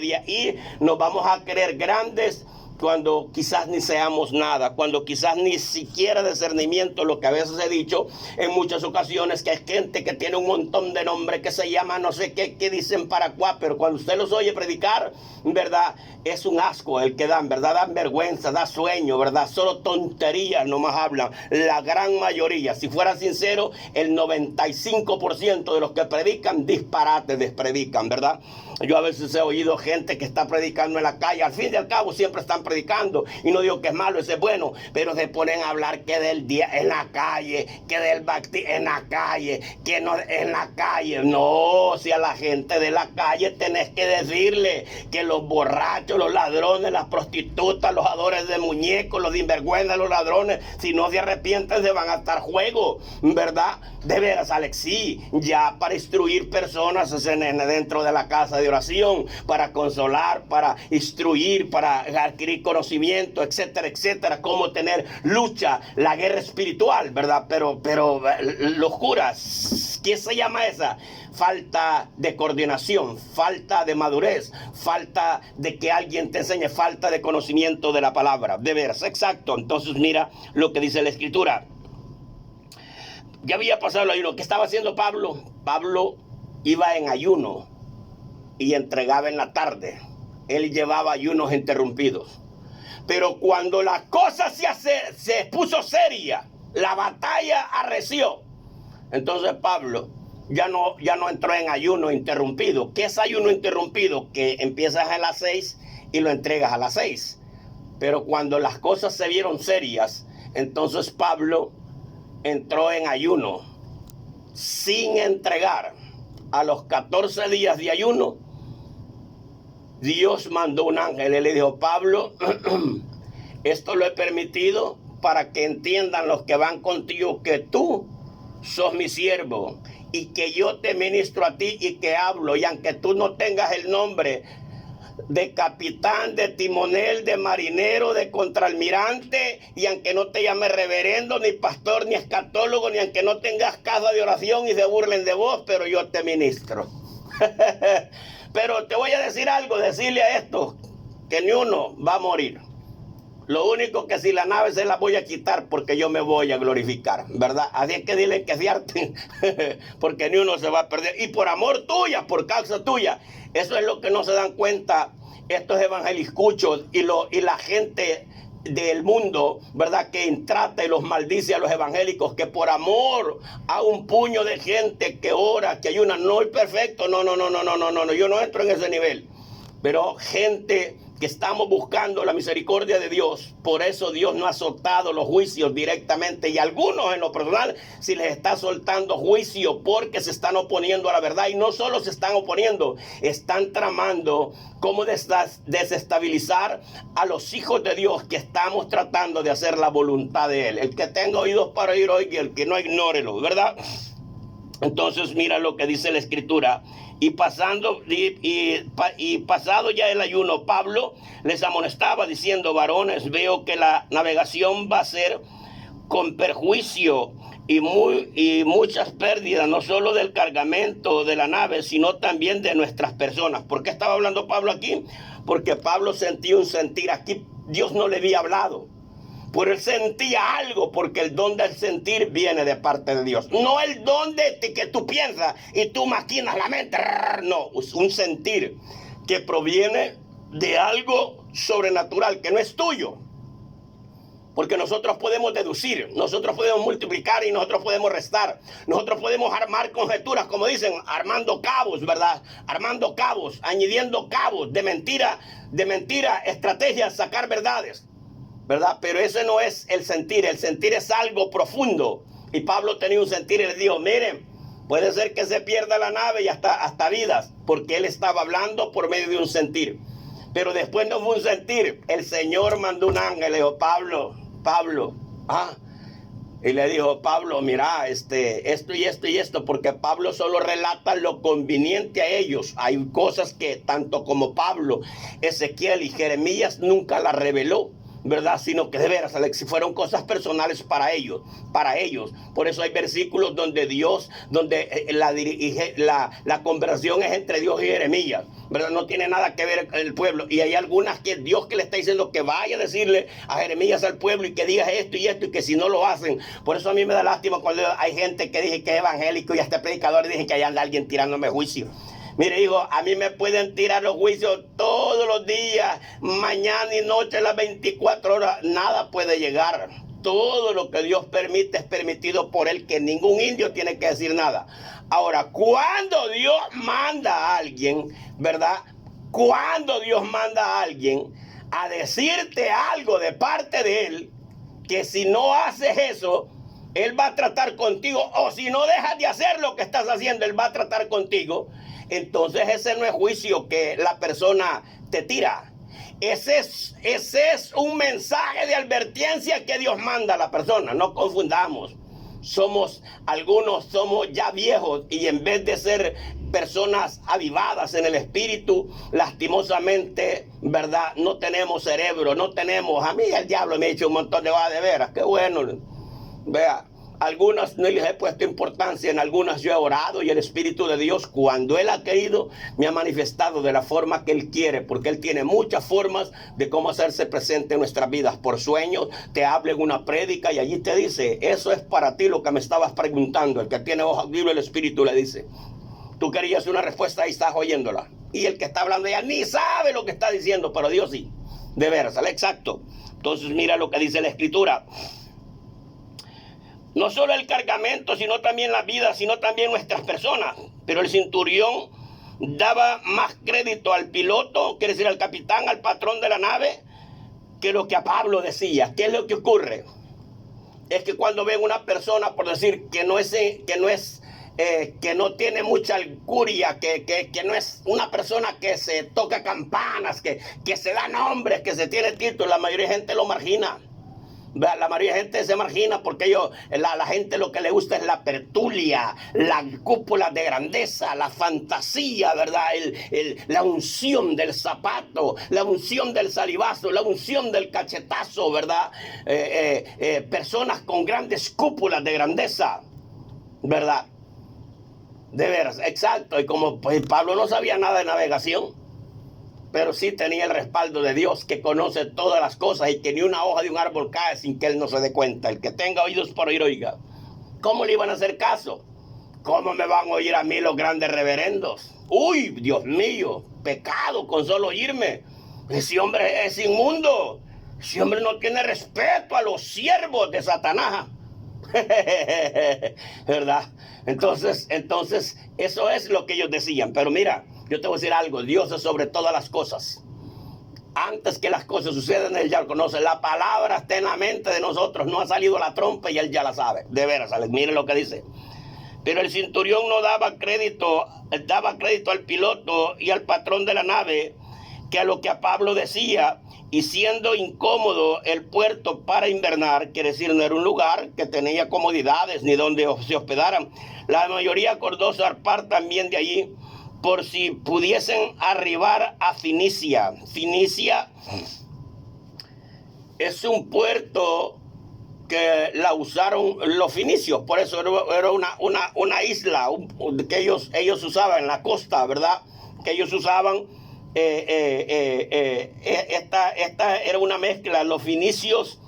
y nos vamos a creer grandes cuando quizás ni seamos nada, cuando quizás ni siquiera discernimiento, lo que a veces he dicho en muchas ocasiones, que hay gente que tiene un montón de nombres que se llama no sé qué, que dicen para cuá, pero cuando usted los oye predicar, ¿verdad? Es un asco el que dan, ¿verdad? Dan vergüenza, da sueño, ¿verdad? Solo tonterías nomás hablan, la gran mayoría. Si fuera sincero, el 95% de los que predican, disparates despredican, ¿verdad? Yo a veces he oído gente que está predicando en la calle, al fin y al cabo siempre están predicando, y no digo que es malo, ese es bueno, pero se ponen a hablar que del día en la calle, que del bautismo en la calle, que no en la calle. No, si a la gente de la calle tenés que decirle que los borrachos, los ladrones, las prostitutas, los adores de muñecos, los sinvergüenzas, los ladrones, si no se arrepienten se van a estar juego, ¿verdad? De veras, Alexí, ya para instruir personas dentro de la casa de oración, para consolar, para instruir, para adquirir conocimiento, etcétera, etcétera, cómo tener lucha, la guerra espiritual, ¿verdad? Pero locuras, ¿qué se llama esa? Falta de coordinación, falta de madurez, falta de que alguien te enseñe, falta de conocimiento de la palabra, de veras, exacto. Entonces mira lo que dice la Escritura. Ya había pasado el ayuno. ¿Qué estaba haciendo Pablo? Pablo iba en ayuno y entregaba en la tarde. Él llevaba ayunos interrumpidos. Pero cuando la cosa se puso seria, la batalla arreció, entonces Pablo ya no entró en ayuno interrumpido. ¿Qué es ayuno interrumpido? Que empiezas a las 6 y lo entregas a las 6. Pero cuando las cosas se vieron serias, entonces Pablo entró en ayuno sin entregar. A los 14 días de ayuno, Dios mandó un ángel y le dijo: Pablo, esto lo he permitido para que entiendan los que van contigo que tú sos mi siervo y que yo te ministro a ti y que hablo, y aunque tú no tengas el nombre de capitán, de timonel, de marinero, de contraalmirante, y aunque no te llames reverendo, ni pastor, ni escatólogo, ni aunque no tengas casa de oración y se burlen de vos, pero yo te ministro. Pero te voy a decir algo, decirle a estos que ni uno va a morir. Lo único que si la nave se la voy a quitar porque yo me voy a glorificar, ¿verdad? Así es que dile que se harten, porque ni uno se va a perder. Y por amor tuya, por causa tuya. Eso es lo que no se dan cuenta estos evangeliscuchos y la gente del mundo, ¿verdad? Que trata y los maldice a los evangélicos, que por amor a un puño de gente que ora, que ayuna, no es perfecto, no, yo no entro en ese nivel. Pero gente que estamos buscando la misericordia de Dios, por eso Dios no ha soltado los juicios directamente, y algunos en lo personal si les está soltando juicio porque se están oponiendo a la verdad, y no solo se están oponiendo, están tramando cómo desestabilizar a los hijos de Dios que estamos tratando de hacer la voluntad de Él. El que tenga oídos para oír, oiga, el que no, ignórelo, ¿verdad? Entonces mira lo que dice la Escritura. Y pasado ya el ayuno, Pablo les amonestaba diciendo: varones, veo que la navegación va a ser con perjuicio y muchas pérdidas, no solo del cargamento de la nave, sino también de nuestras personas. ¿Por qué estaba hablando Pablo aquí? Porque Pablo sentía un sentir. Aquí Dios no le había hablado, pero él sentía algo, porque el don del sentir viene de parte de Dios. No el don de que tú piensas y tú maquinas la mente. No, es un sentir que proviene de algo sobrenatural, que no es tuyo. Porque nosotros podemos deducir, nosotros podemos multiplicar y nosotros podemos restar. Nosotros podemos armar conjeturas, como dicen, armando cabos, ¿verdad? Armando cabos, añadiendo cabos de mentira, estrategias, sacar verdades, ¿verdad? Pero ese no es el sentir es algo profundo. Y Pablo tenía un sentir y le dijo: miren, puede ser que se pierda la nave y hasta vidas, porque él estaba hablando por medio de un sentir. Pero después no fue un sentir, el Señor mandó un ángel, le dijo: Pablo, y le dijo: Pablo, mira, esto y esto, porque Pablo solo relata lo conveniente a ellos. Hay cosas que tanto como Pablo, Ezequiel y Jeremías nunca las reveló, ¿verdad? Sino que de veras, si fueron cosas personales para ellos, Por eso hay versículos donde la conversación es entre Dios y Jeremías, ¿verdad? No tiene nada que ver con el pueblo. Y hay algunas que Dios que le está diciendo que vaya a decirle a Jeremías al pueblo y que diga esto y esto, y que si no lo hacen. Por eso a mí me da lástima cuando hay gente que dice que es evangélico y hasta predicador y dicen que hay alguien tirándome juicio. Mire, hijo, a mí me pueden tirar los juicios todos los días, mañana y noche, las 24 horas. Nada puede llegar. Todo lo que Dios permite es permitido por Él, que ningún indio tiene que decir nada. Ahora, cuando Dios manda a alguien, ¿verdad? Cuando Dios manda a alguien a decirte algo de parte de Él, que si no haces eso, Él va a tratar contigo, o si no dejas de hacer lo que estás haciendo, Él va a tratar contigo. Entonces ese no es juicio que la persona te tira. Ese es un mensaje de advertencia que Dios manda a la persona. No confundamos. Algunos somos ya viejos y en vez de ser personas avivadas en el espíritu, lastimosamente, ¿verdad? No tenemos cerebro, no tenemos. A mí el diablo me ha hecho un montón de veras. Qué bueno. Vea. Algunas no les he puesto importancia, en algunas yo he orado y el Espíritu de Dios, cuando Él ha querido, me ha manifestado de la forma que Él quiere, porque Él tiene muchas formas de cómo hacerse presente en nuestras vidas. Por sueños, te habla en una prédica y allí te dice, eso es para ti lo que me estabas preguntando. El que tiene ojos audibles, el Espíritu le dice. Tú querías una respuesta y estás oyéndola. Y el que está hablando ya ni sabe lo que está diciendo, pero Dios sí. De veras, exacto. Entonces mira lo que dice la Escritura. No solo el cargamento, sino también la vida, sino también nuestras personas. Pero el centurión daba más crédito al piloto, quiere decir al capitán, al patrón de la nave, que lo que a Pablo decía. ¿Qué es lo que ocurre? Es que cuando ven una persona, por decir, que no tiene mucha alcuria, que no es una persona que se toca campanas, que se da nombres, que se tiene títulos, la mayoría de gente lo margina. La mayoría de gente se margina porque la gente lo que le gusta es la tertulia, la cúpula de grandeza, la fantasía, ¿verdad? La unción del zapato, la unción del salivazo, la unción del cachetazo, ¿verdad? Personas con grandes cúpulas de grandeza, ¿verdad? De veras, exacto. Y como pues, Pablo no sabía nada de navegación, pero sí tenía el respaldo de Dios, que conoce todas las cosas y que ni una hoja de un árbol cae sin que Él no se dé cuenta. El que tenga oídos para oír, oiga. ¿Cómo le iban a hacer caso? ¿Cómo me van a oír a mí los grandes reverendos? Uy, Dios mío, pecado con solo oírme. Ese hombre es inmundo. Ese hombre no tiene respeto a los siervos de Satanás. ¿Verdad? Entonces, eso es lo que ellos decían. Pero mira, yo te voy a decir algo. Dios es sobre todas las cosas. Antes que las cosas sucedan, Él ya lo conoce. La palabra está en la mente de nosotros. No ha salido la trompa y Él ya la sabe. De veras, miren lo que dice. Pero el centurión no daba crédito al piloto y al patrón de la nave, que a lo que a Pablo decía, y siendo incómodo el puerto para invernar, quiere decir, no era un lugar que tenía comodidades ni donde se hospedaran, la mayoría acordó zarpar también de allí, por si pudiesen arribar a Finicia. Finicia es un puerto que la usaron los finicios, por eso era una isla que ellos usaban en la costa, ¿verdad? Que ellos usaban. Esta era una mezcla, los finicios.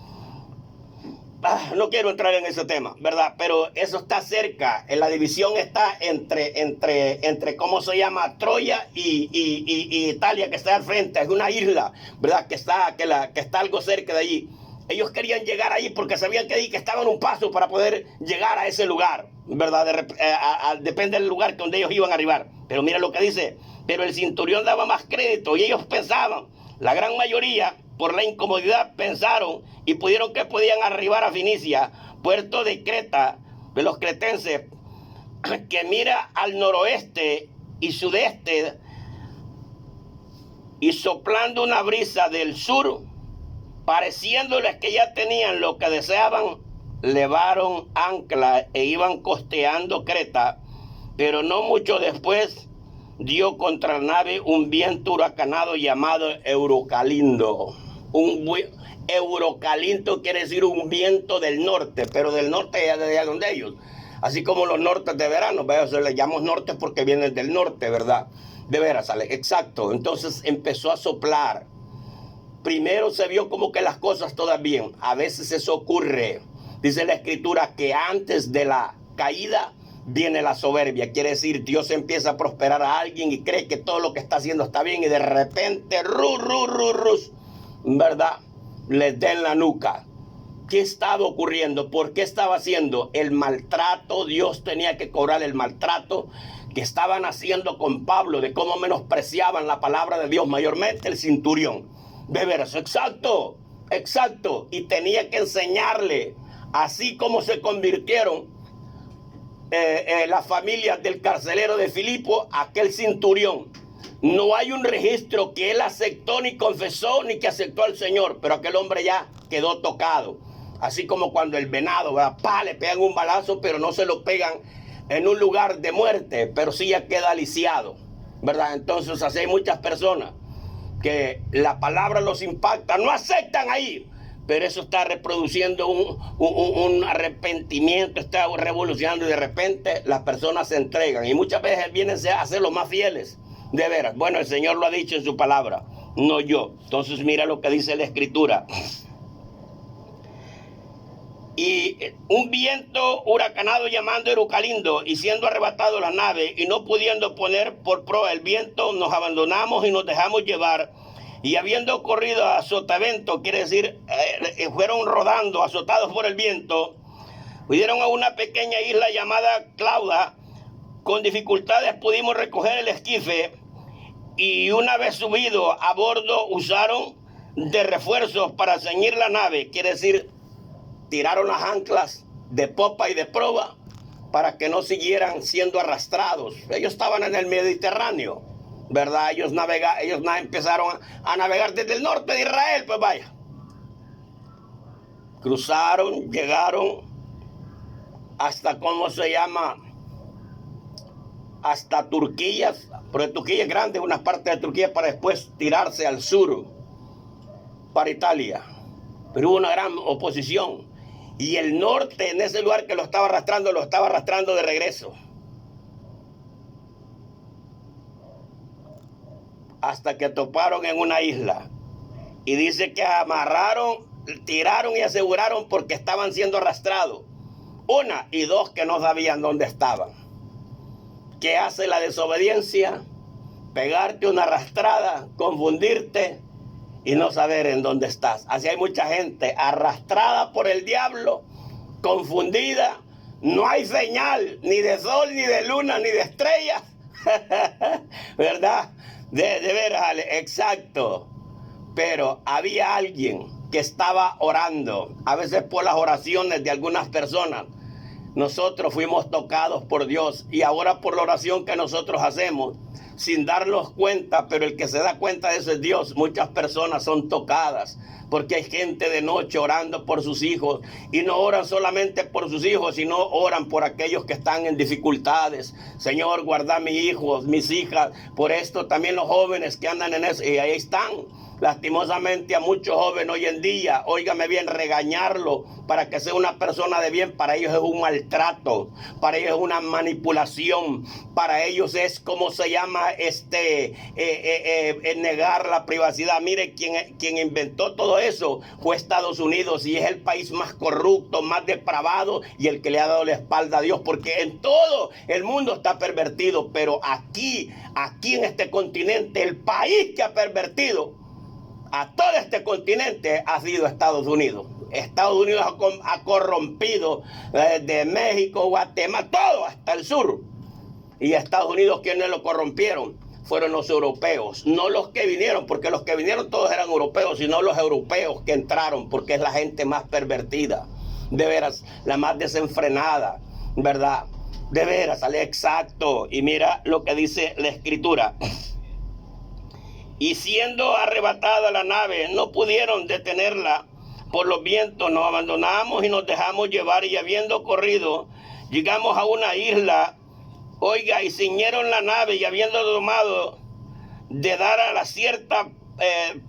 No quiero entrar en ese tema, ¿verdad? Pero eso está cerca. La división está entre ¿cómo se llama? Troya y Italia, que está al frente. Es una isla, ¿verdad? Que está algo cerca de allí. Ellos querían llegar allí porque sabían que estaban un paso para poder llegar a ese lugar, ¿verdad? Depende del lugar donde ellos iban a arribar. Pero mira lo que dice. Pero el centurión daba más crédito y ellos pensaban, la gran mayoría, por la incomodidad, pensaron y pudieron que podían arribar a Finicia, puerto de Creta, de los cretenses, que mira al noroeste y sudeste, y soplando una brisa del sur, pareciéndoles que ya tenían lo que deseaban, levaron ancla e iban costeando Creta, pero no mucho después dio contra la nave un viento huracanado llamado Eurocalindo. Eurocalinto quiere decir un viento del norte, pero del norte de allá donde ellos. Así como los nortes de verano, ¿verdad? Se les llamamos norte porque vienen del norte, ¿verdad? De veras, sale, exacto. Entonces empezó a soplar. Primero se vio como que las cosas todas bien. A veces eso ocurre. Dice la escritura que antes de la caída viene la soberbia. Quiere decir, Dios empieza a prosperar a alguien y cree que todo lo que está haciendo está bien y de repente, ¿verdad? Les den la nuca. ¿Qué estaba ocurriendo? ¿Por qué estaba haciendo el maltrato? Dios tenía que cobrar el maltrato que estaban haciendo con Pablo, de cómo menospreciaban la palabra de Dios, mayormente el centurión. De veras, exacto. Y tenía que enseñarle, así como se convirtieron las familias del carcelero de Filipo, aquel centurión. No hay un registro que él aceptó ni confesó ni que aceptó al Señor, pero aquel hombre ya quedó tocado. Así como cuando el venado, ¿verdad? Le pegan un balazo, pero no se lo pegan en un lugar de muerte, pero sí ya queda lisiado, ¿verdad? Entonces así hay muchas personas que la palabra los impacta, no aceptan ahí, pero eso está reproduciendo un arrepentimiento, está revolucionando y de repente las personas se entregan y muchas veces vienen a ser los más fieles, de veras. Bueno, el Señor lo ha dicho en su palabra, no yo. Entonces mira lo que dice la escritura. Y un viento huracanado llamando Eurocalindo y siendo arrebatado la nave y no pudiendo poner por proa el viento, nos abandonamos y nos dejamos llevar. Y habiendo corrido a sotavento, quiere decir, fueron rodando, azotados por el viento, huyeron a una pequeña isla llamada Clauda. Con dificultades pudimos recoger el esquife y una vez subido a bordo usaron de refuerzos para ceñir la nave, quiere decir, tiraron las anclas de popa y de proa para que no siguieran siendo arrastrados. Ellos estaban en el Mediterráneo, ¿verdad? Ellos empezaron a navegar desde el norte de Israel, pues vaya. Cruzaron, llegaron hasta, ¿cómo se llama? Hasta Turquía, porque Turquía es grande, una parte de Turquía, para después tirarse al sur, para Italia. Pero hubo una gran oposición. Y el norte, en ese lugar que lo estaba arrastrando de regreso. Hasta que toparon en una isla. Y dice que amarraron, tiraron y aseguraron porque estaban siendo arrastrados. Una y dos que no sabían dónde estaban. ¿Qué hace la desobediencia? Pegarte una arrastrada, confundirte y no saber en dónde estás. Así hay mucha gente arrastrada por el diablo, confundida. No hay señal ni de sol, ni de luna, ni de estrellas. ¿Verdad? De veras, exacto. Pero había alguien que estaba orando, a veces por las oraciones de algunas personas. Nosotros fuimos tocados por Dios y ahora por la oración que nosotros hacemos, sin darnos cuenta, pero el que se da cuenta de eso es Dios. Muchas personas son tocadas porque hay gente de noche orando por sus hijos y no oran solamente por sus hijos, sino oran por aquellos que están en dificultades. Señor, guarda a mis hijos, mis hijas. Por esto también los jóvenes que andan en eso, y ahí están. Lastimosamente a muchos jóvenes hoy en día, óigame bien, regañarlo para que sea una persona de bien, para ellos es un maltrato, para ellos es una manipulación, para ellos es, como se llama, negar la privacidad. Mire, quien inventó todo eso fue Estados Unidos y es el país más corrupto, más depravado y el que le ha dado la espalda a Dios, porque en todo el mundo está pervertido, pero aquí en este continente, el país que ha pervertido a todo este continente ha sido Estados Unidos. Estados Unidos ha corrompido de México, Guatemala, todo hasta el sur. Y Estados Unidos, quienes lo corrompieron fueron los europeos, no los que vinieron, porque los que vinieron todos eran europeos, sino los europeos que entraron, porque es la gente más pervertida, de veras, la más desenfrenada, ¿verdad? De veras, sale exacto. Y mira lo que dice la escritura. Y siendo arrebatada la nave, no pudieron detenerla por los vientos. Nos abandonamos y nos dejamos llevar. Y habiendo corrido, llegamos a una isla, oiga, y ciñeron la nave. Y habiendo tomado de dar a la cierta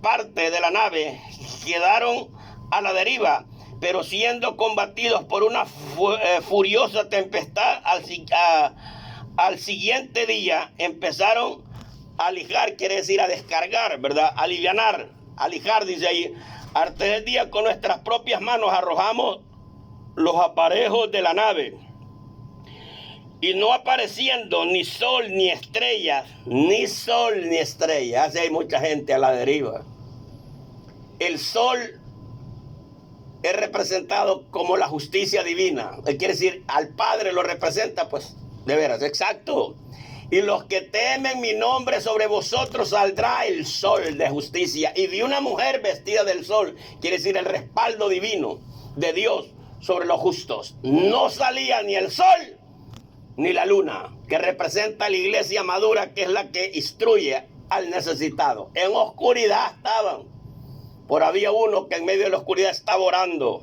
parte de la nave, quedaron a la deriva, pero siendo combatidos por una furiosa tempestad, al siguiente día empezaron a lijar, quiere decir a descargar, ¿verdad? Alivianar, a lijar, dice ahí. Al tercer día con nuestras propias manos arrojamos los aparejos de la nave, y no apareciendo ni sol ni estrellas, ni sol ni estrellas. Así hay mucha gente a la deriva. El sol es representado como la justicia divina. Quiere decir, al Padre lo representa, pues, de veras, exacto. Y los que temen mi nombre, sobre vosotros saldrá el sol de justicia. Y de una mujer vestida del sol, quiere decir el respaldo divino de Dios sobre los justos. No salía ni el sol ni la luna, que representa la iglesia madura, que es la que instruye al necesitado. En oscuridad estaban. Por había uno que en medio de la oscuridad estaba orando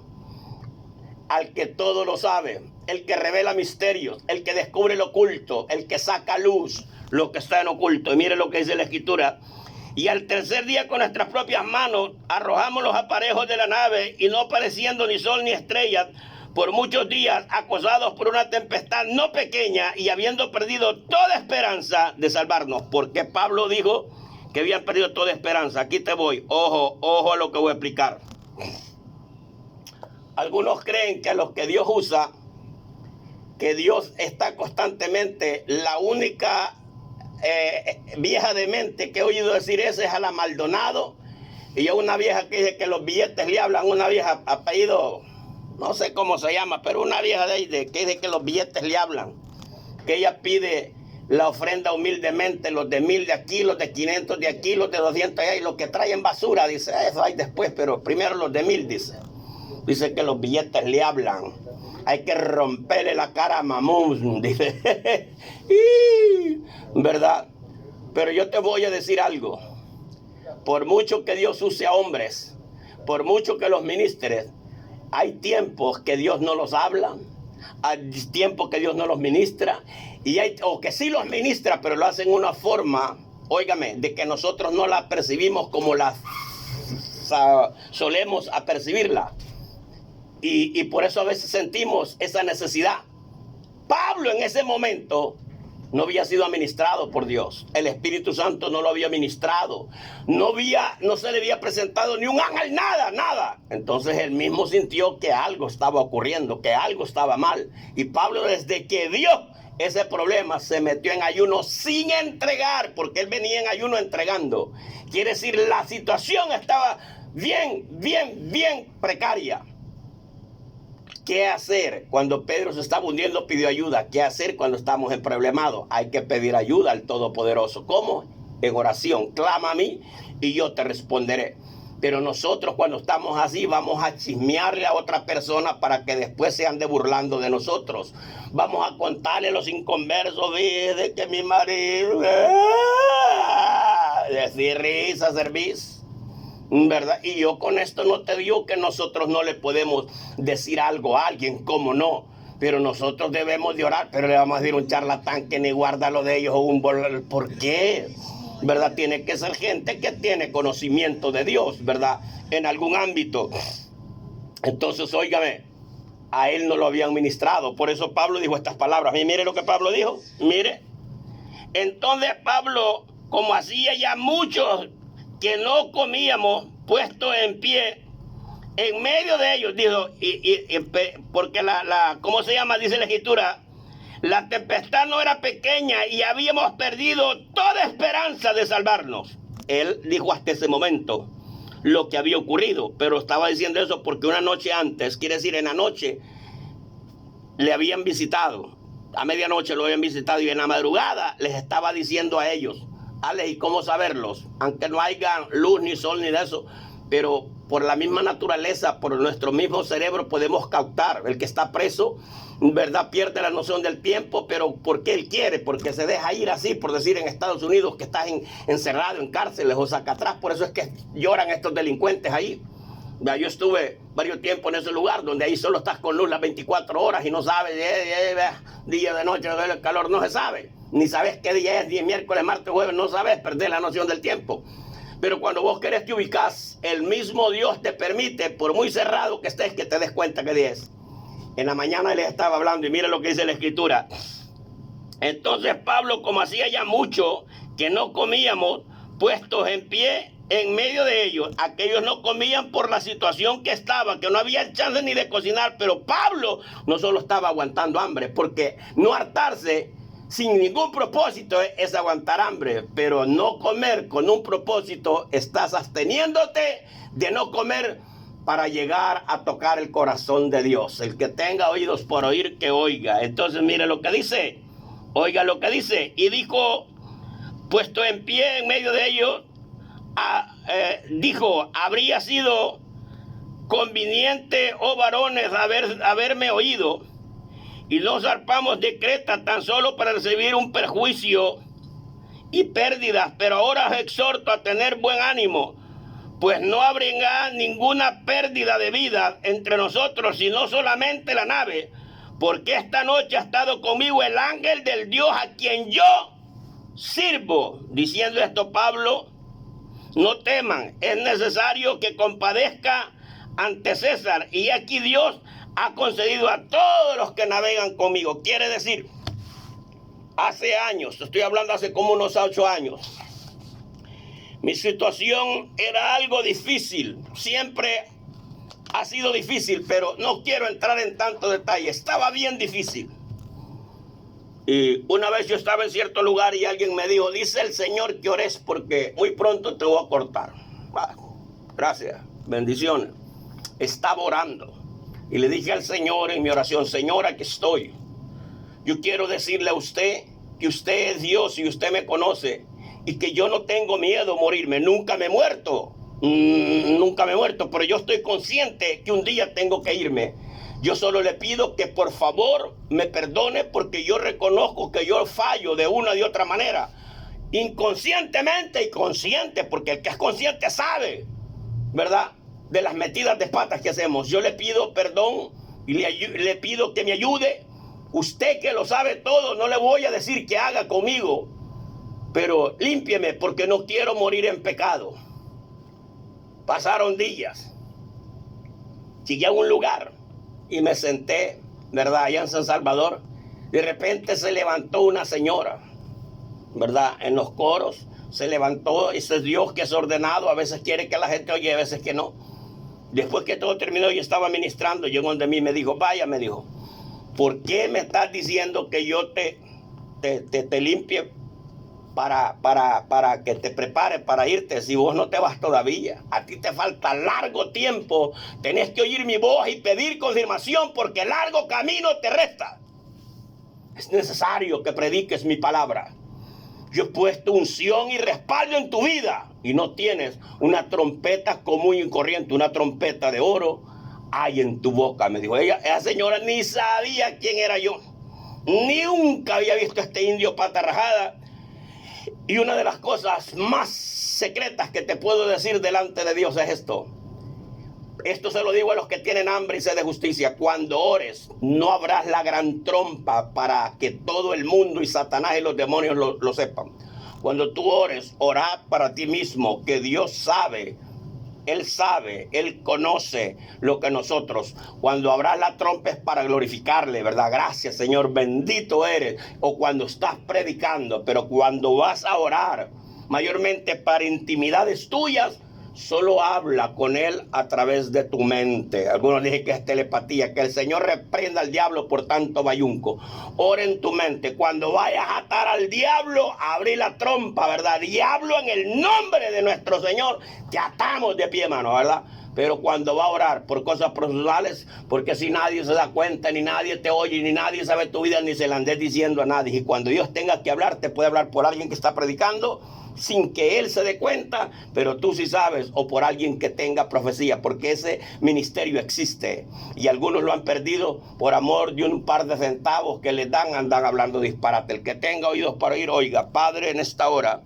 al que todo lo sabe, el que revela misterios, el que descubre lo oculto, el que saca a luz lo que está en oculto. Y mire lo que dice la Escritura. Y al tercer día con nuestras propias manos arrojamos los aparejos de la nave, y no apareciendo ni sol ni estrellas, por muchos días acosados por una tempestad no pequeña, y habiendo perdido toda esperanza de salvarnos. Porque Pablo dijo que habían perdido toda esperanza. Aquí te voy. Ojo a lo que voy a explicar. Algunos creen que a los que Dios usa, que Dios está constantemente, la única vieja de mente que he oído decir eso es a la Maldonado, y a una vieja que dice que los billetes le hablan, una vieja apellido, no sé cómo se llama, pero una vieja de ahí que dice que los billetes le hablan, que ella pide la ofrenda humildemente, los de 1000 de aquí, los de 500 de aquí, los de 200 de allá, y los que traen basura, dice, eso hay después, pero primero los de 1000, dice que los billetes le hablan, hay que romperle la cara a Mamón, dice, ¿verdad? Pero yo te voy a decir algo, por mucho que Dios use a hombres, por mucho que los ministres, hay tiempos que Dios no los habla, hay tiempos que Dios no los ministra, o que sí los ministra, pero lo hacen de una forma, óigame, de que nosotros no la percibimos como la solemos apercibirla. Y por eso a veces sentimos esa necesidad. Pablo en ese momento no había sido administrado por Dios. El Espíritu Santo no lo había ministrado. No se le había presentado ni un ángel, nada. Entonces él mismo sintió que algo estaba ocurriendo, que algo estaba mal. Y Pablo, desde que vio ese problema, se metió en ayuno sin entregar, porque él venía en ayuno entregando. Quiere decir, la situación estaba bien precaria. ¿Qué hacer cuando Pedro se estaba hundiendo? Pidió ayuda. ¿Qué hacer cuando estamos en problemados? Hay que pedir ayuda al Todopoderoso. ¿Cómo? En oración. Clama a mí y yo te responderé. Pero nosotros, cuando estamos así, vamos a chismearle a otra persona para que después se ande burlando de nosotros. Vamos a contarle a los inconversos de que mi marido... decir risa, servicio, ¿verdad? Y yo con esto no te digo que nosotros no le podemos decir algo a alguien, cómo no, pero nosotros debemos de orar. Pero le vamos a decir un charlatán que ni guarda lo de ellos o un ¿por qué? ¿Verdad? Tiene que ser gente que tiene conocimiento de Dios, ¿verdad? En algún ámbito. Entonces, óigame, a él no lo habían ministrado. Por eso Pablo dijo estas palabras. Y mire lo que Pablo dijo, mire. Entonces Pablo, como hacía ya muchos que no comíamos, puesto en pie, en medio de ellos, dijo, porque ¿cómo se llama? Dice la Escritura, la tempestad no era pequeña y habíamos perdido toda esperanza de salvarnos. Él dijo hasta ese momento lo que había ocurrido, pero estaba diciendo eso porque una noche antes, quiere decir en la noche, le habían visitado, a medianoche lo habían visitado, y en la madrugada les estaba diciendo a ellos, ¿y cómo saberlos? Aunque no haya luz, ni sol, ni de eso, pero por la misma naturaleza, por nuestro mismo cerebro podemos captar. El que está preso, ¿verdad? Pierde la noción del tiempo, pero ¿por qué él quiere? Porque se deja ir así, por decir en Estados Unidos que estás encerrado en cárceles o saca atrás. Por eso es que lloran estos delincuentes ahí. Yo estuve varios tiempos en ese lugar donde ahí solo estás con luz las 24 horas y no sabes, día de noche, el calor no se sabe. Ni sabes qué día es, día miércoles, martes, jueves, no sabes, perder la noción del tiempo. Pero cuando vos querés te ubicás, el mismo Dios te permite, por muy cerrado que estés, que te des cuenta que es. En la mañana les estaba hablando y mira lo que dice la Escritura. Entonces Pablo, como hacía ya mucho que no comíamos, puestos en pie en medio de ellos, aquellos no comían por la situación que estaba, que no había chance ni de cocinar, pero Pablo no solo estaba aguantando hambre, porque no hartarse sin ningún propósito es aguantar hambre, pero no comer con un propósito, estás absteniéndote de no comer para llegar a tocar el corazón de Dios. El que tenga oídos por oír, que oiga. Entonces mire lo que dice, oiga lo que dice, y dijo, puesto en pie en medio de ellos, dijo, habría sido conveniente, oh varones, haberme oído, y no zarpamos de Creta tan solo para recibir un perjuicio y pérdidas, pero ahora os exhorto a tener buen ánimo, pues no habrá ninguna pérdida de vida entre nosotros, sino solamente la nave, porque esta noche ha estado conmigo el ángel del Dios a quien yo sirvo. Diciendo esto Pablo, no teman, es necesario que compadezca ante César, y aquí Dios ha concedido a todos los que navegan conmigo. Quiere decir, hace años, estoy hablando hace como unos 8 años, mi situación era algo difícil, siempre ha sido difícil, pero no quiero entrar en tanto detalle, estaba bien difícil. Y una vez yo estaba en cierto lugar y alguien me dijo, dice el Señor que ores porque muy pronto te voy a cortar. Gracias, bendiciones. Estaba orando y le dije al Señor en mi oración, Señor, aquí estoy. Yo quiero decirle a usted que usted es Dios y usted me conoce y que yo no tengo miedo a morirme. Nunca me he muerto, pero yo estoy consciente que un día tengo que irme. Yo solo le pido que por favor me perdone porque yo reconozco que yo fallo de una y de otra manera. Inconscientemente y consciente, porque el que es consciente sabe, ¿verdad?, de las metidas de patas que hacemos. Yo le pido perdón y le pido que me ayude. Usted que lo sabe todo, no le voy a decir que haga conmigo, pero límpieme porque no quiero morir en pecado. Pasaron días. Llegué a un lugar y me senté, ¿verdad?, allá en San Salvador. De repente se levantó una señora, ¿verdad?, en los coros. Se levantó, ese es Dios que es ordenado. A veces quiere que la gente oye, a veces que no. Después que todo terminó, yo estaba ministrando. Llegó donde mí, me dijo, vaya, me dijo, ¿por qué me estás diciendo que yo te limpie para que te prepares para irte si vos no te vas todavía? A ti te falta largo tiempo. Tenés que oír mi voz y pedir confirmación porque largo camino te resta. Es necesario que prediques mi palabra. Yo he puesto unción y respaldo en tu vida y no tienes una trompeta común y corriente, una trompeta de oro hay en tu boca. Me dijo esa señora ni sabía quién era yo, ni nunca había visto a este indio pata rajada. Y una de las cosas más secretas que te puedo decir delante de Dios es esto. Esto se lo digo a los que tienen hambre y sed de justicia. Cuando ores, no abras la gran trompa para que todo el mundo y Satanás y los demonios lo sepan. Cuando tú ores, orá para ti mismo, que Dios sabe, Él conoce lo que nosotros. Cuando abras la trompa es para glorificarle, ¿verdad? Gracias, Señor, bendito eres. O cuando estás predicando, pero cuando vas a orar, mayormente para intimidades tuyas, solo habla con Él a través de tu mente. Algunos dicen que es telepatía. Que el Señor reprenda al diablo por tanto bayunco. Ora en tu mente. Cuando vayas a atar al diablo, abrí la trompa, ¿verdad? Diablo, en el nombre de nuestro Señor, te atamos de pie, mano, ¿verdad? Pero cuando va a orar por cosas personales, porque si nadie se da cuenta, ni nadie te oye, ni nadie sabe tu vida, ni se la andes diciendo a nadie. Y cuando Dios tenga que hablar, te puede hablar por alguien que está predicando sin que él se dé cuenta, pero tú sí sabes, o por alguien que tenga profecía, porque ese ministerio existe y algunos lo han perdido por amor de un par de centavos que les dan, andan hablando disparate. El que tenga oídos para oír, oiga. Padre, en esta hora